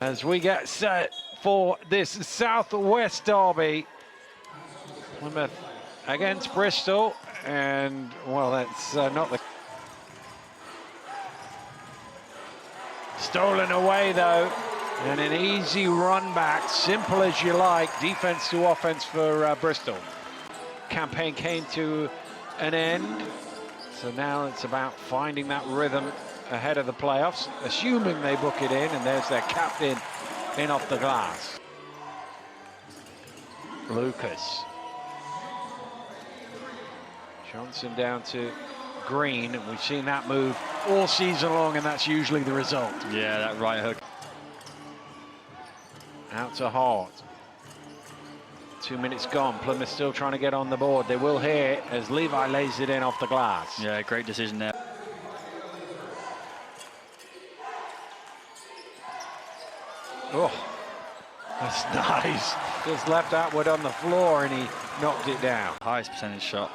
As we get set for this Southwest Derby, Plymouth against Bristol, and well, that's not the stolen away though, and an easy run back, simple as you like, defense to offense for Bristol. Campaign came to an end, so now it's about finding that rhythm ahead of the playoffs, assuming they book it in, and there's their captain in off the glass. Lucas. Johnson down to Green, and we've seen that move all season long, and that's usually the result. Yeah, that right hook. Out to Hart. 2 minutes gone, Plymouth still trying to get on the board. They will here as Levi lays it in off the glass. Yeah, great decision there. Oh, that's nice. Just left Atwood on the floor and he knocked it down. Highest percentage shot.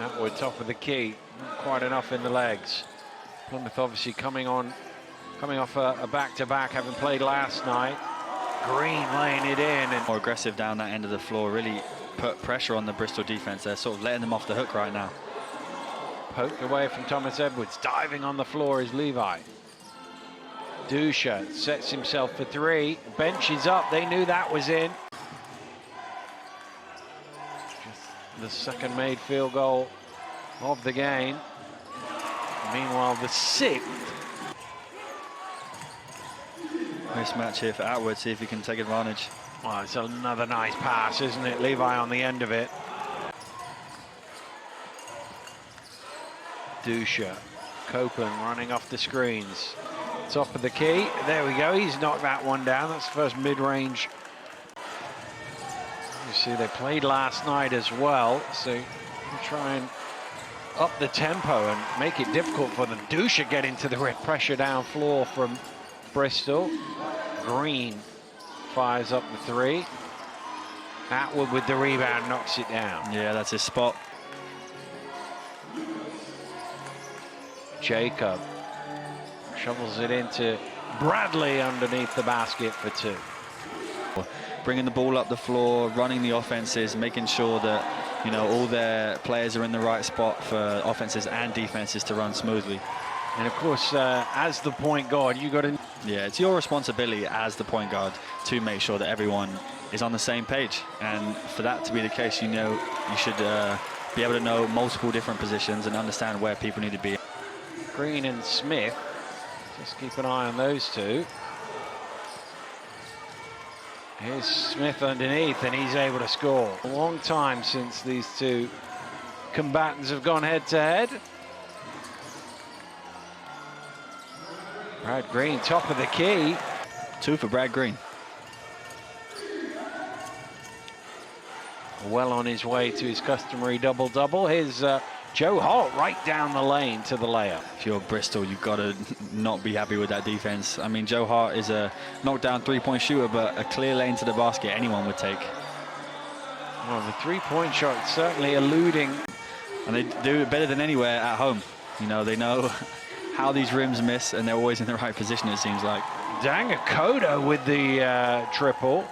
Atwood top of the key, not quite enough in the legs. Plymouth obviously coming off a back-to-back, having played last night. Green laying it in. And more aggressive down that end of the floor, really put pressure on the Bristol defense. They're sort of letting them off the hook right now. Poked away from Thomas Edwards, diving on the floor is Levi. Dusha sets himself for three, bench is up, they knew that was in. Just the second made field goal of the game. Meanwhile, the sixth. Mismatch here for Atwood, see if he can take advantage. Well, it's another nice pass, isn't it? Levi on the end of it. Dusha, Copeland running off the screens. Top of the key, there we go, he's knocked that one down. That's the first mid-range. You see they played last night as well, so you try and up the tempo and make it difficult for them. Dusha getting to the pressure down floor from Bristol. Green fires up the three. Atwood with the rebound knocks it down. Yeah, that's his spot. Jacob shovels it into Bradley underneath the basket for two. Bringing the ball up the floor, running the offenses, making sure that, you know, all their players are in the right spot for offenses and defenses to run smoothly. And of course, as the point guard, you got to... Yeah, it's your responsibility as the point guard to make sure that everyone is on the same page. And for that to be the case, you know, you should be able to know multiple different positions and understand where people need to be. Green and Smith. Just keep an eye on those two. Here's Smith underneath, and he's able to score. A long time since these two combatants have gone head-to-head. Brad Green, top of the key. Two for Brad Green. Well on his way to his customary double-double. Here's Joe Hart right down the lane to the layup. If you're Bristol, you've got to not be happy with that defense. I mean, Joe Hart is a knockdown three-point shooter, but a clear lane to the basket anyone would take. Well, the three-point shot certainly eluding. And they do it better than anywhere at home. You know, they know how these rims miss, and they're always in the right position, it seems like. Dangakoda with the triple.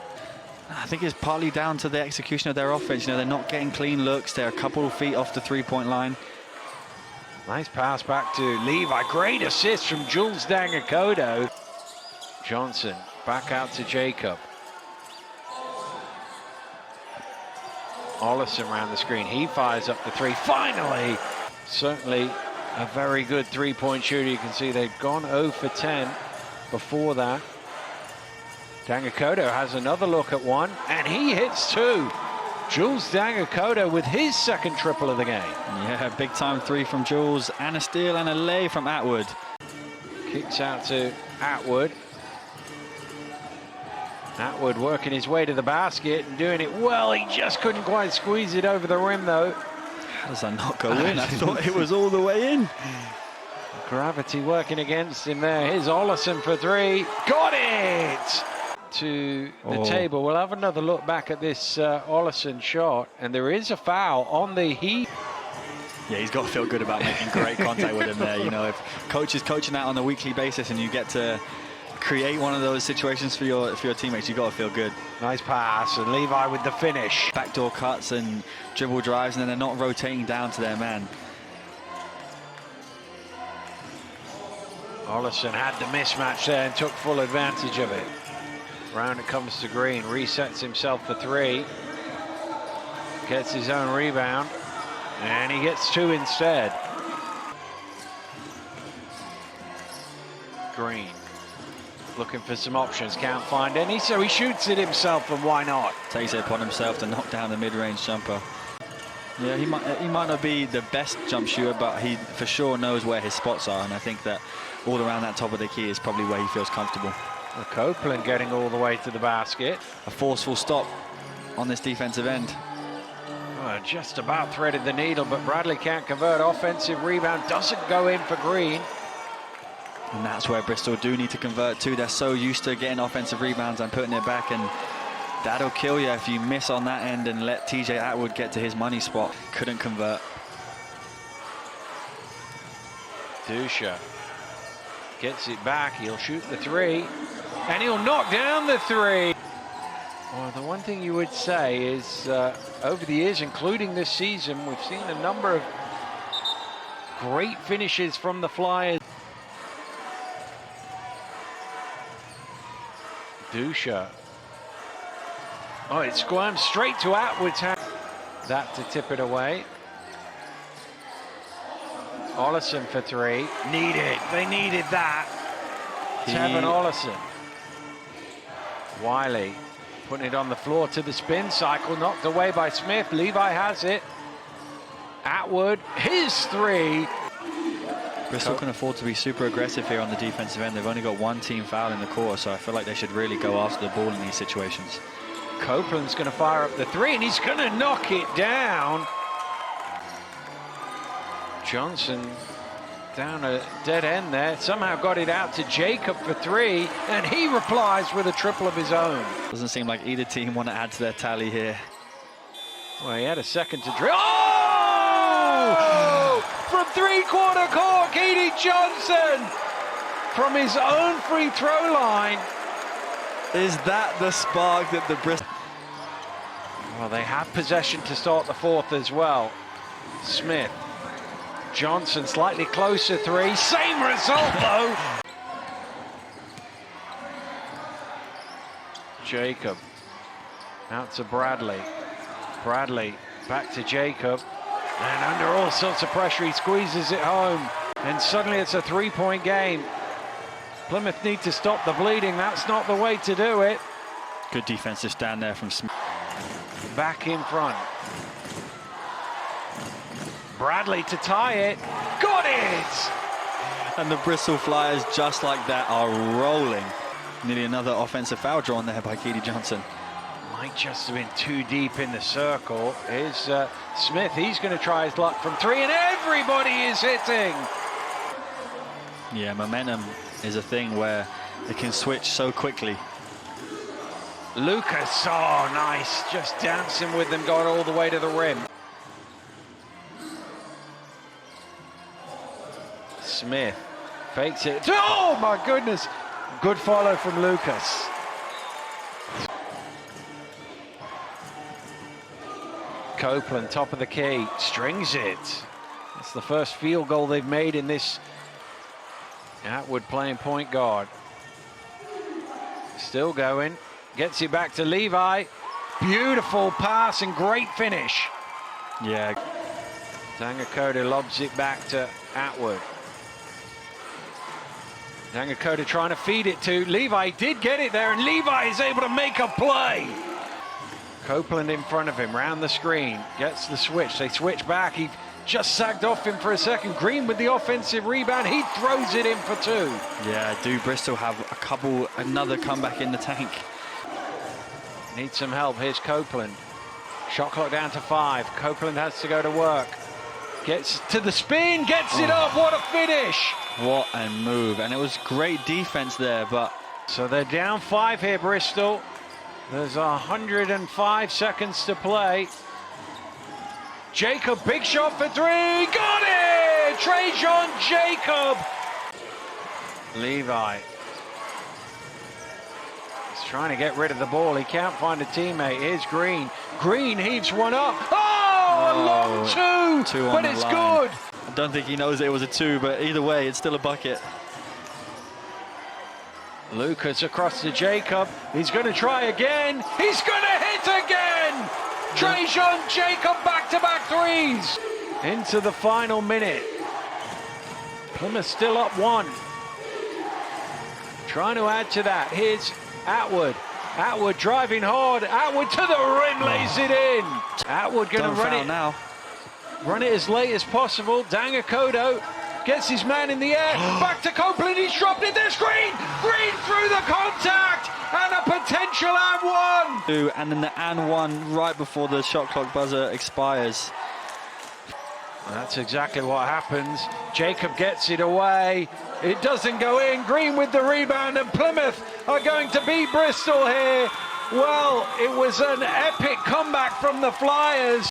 I think it's partly down to the execution of their offense. You know, they're not getting clean looks. They're a couple of feet off the three-point line. Nice pass back to Levi. Great assist from Jules Dangakoda. Johnson back out to Jacob. Ollison around the screen. He fires up the three. Finally, certainly a very good three-point shooter. You can see they've gone 0 for 10 before that. Dangakoda has another look at one, and he hits two. Jules Dangakoda with his second triple of the game. Yeah, big time three from Jules, and a steal and a lay from Atwood. Kicks out to Atwood. Atwood working his way to the basket and doing it well. He just couldn't quite squeeze it over the rim, though. How does that not go in? I thought it was all the way in. Gravity working against him there. Here's Ollison for three. Got it! To the table. We'll have another look back at this Ollison shot, and there is a foul on the Heat. Yeah, he's got to feel good about making great contact with him there. You know, if coach is coaching that on a weekly basis and you get to create one of those situations for your teammates, you've got to feel good. Nice pass, and Levi with the finish. Backdoor cuts and dribble drives, and then they're not rotating down to their man. Ollison had the mismatch there and took full advantage of it. Round it comes to Green, resets himself for three. Gets his own rebound, and he gets two instead. Green looking for some options, can't find any, so he shoots it himself, and why not? Takes it upon himself to knock down the mid-range jumper. Yeah, he might not be the best jump shooter, but he for sure knows where his spots are, and I think that all around that top of the key is probably where he feels comfortable. Well, Copeland getting all the way to the basket. A forceful stop on this defensive end. Oh, just about threaded the needle, but Bradley can't convert. Offensive rebound doesn't go in for Green. And that's where Bristol do need to convert to. They're so used to getting offensive rebounds and putting it back, and that'll kill you if you miss on that end and let TJ Atwood get to his money spot. Couldn't convert. Dusha gets it back, he'll shoot the three, and he'll knock down the three. Well, the one thing you would say is over the years, including this season, we've seen a number of great finishes from the Flyers. Dusha. Oh, it squirms straight to Atwood's hand. That to tip it away. Ollison for three. They needed that. Tevin Ollison. Wiley putting it on the floor to the spin cycle, knocked away by Smith. Levi has it. Atwood, his three. Bristol can afford to be super aggressive here on the defensive end. They've only got one team foul in the quarter, so I feel like they should really go after the ball in these situations. Copeland's going to fire up the three, and he's going to knock it down. Johnson down a dead end there. Somehow got it out to Jacob for three, and he replies with a triple of his own. Doesn't seem like either team want to add to their tally here. Well, he had a second to drill. Oh! From three-quarter court, Keedy Johnson from his own free throw line. Is that the spark that the Bristol... Well, they have possession to start the fourth as well. Smith. Johnson slightly closer three. Same result, though. Jacob. Out to Bradley. Bradley back to Jacob. And under all sorts of pressure, he squeezes it home. And suddenly it's a three-point game. Plymouth need to stop the bleeding. That's not the way to do it. Good defensive stand there from Smith. Back in front. Bradley to tie it. Got it! And the Bristol Flyers, just like that, are rolling. Nearly another offensive foul drawn there by Keedy Johnson. Might just have been too deep in the circle. Here's Smith. He's going to try his luck from three, and everybody is hitting. Yeah, momentum is a thing where it can switch so quickly. Lucas, oh, nice. Just dancing with them, got all the way to the rim. Smith fakes it. Oh, my goodness. Good follow from Lucas. Copeland, top of the key, strings it. It's the first field goal they've made in this. Atwood playing point guard. Still going. Gets it back to Levi. Beautiful pass and great finish. Yeah. Dangakoda lobs it back to Atwood. Dangakoda trying to feed it to Levi. Did get it there, and Levi is able to make a play. Copeland in front of him, round the screen. Gets the switch. They switch back. He just sagged off him for a second. Green with the offensive rebound. He throws it in for two. Yeah, do Bristol have another comeback in the tank? Need some help. Here's Copeland. Shot clock down to 5. Copeland has to go to work. Gets to the spin, gets it up. What a finish. What a move. And it was great defense there, but... So they're down 5 here, Bristol. There's 105 seconds to play. Jacob, big shot for 3. Got it! Trajan Jacob. Levi trying to get rid of the ball. He can't find a teammate. Here's Green. Green heaves one up. Oh, a long two, on but the it's line. good. I don't think he knows it was a 2, but either way, it's still a bucket. Lucas across to Jacob. He's going to try again. He's going to hit again. Trajan Jacob back-to-back threes. Into the final minute. Plymouth still up 1. Trying to add to that. Here's Atwood. Atwood driving hard. Atwood to the rim, lays it in. Atwood going to run it as late as possible. Dangakodo gets his man in the air. Back to Copeland. He's dropped it. There's Green. Green through the contact. And a potential and 1. And then the and 1 right before the shot clock buzzer expires. That's exactly what happens. Jacob gets it away. It doesn't go in. Green with the rebound, and Plymouth are going to beat Bristol here. Well, it was an epic comeback from the Flyers.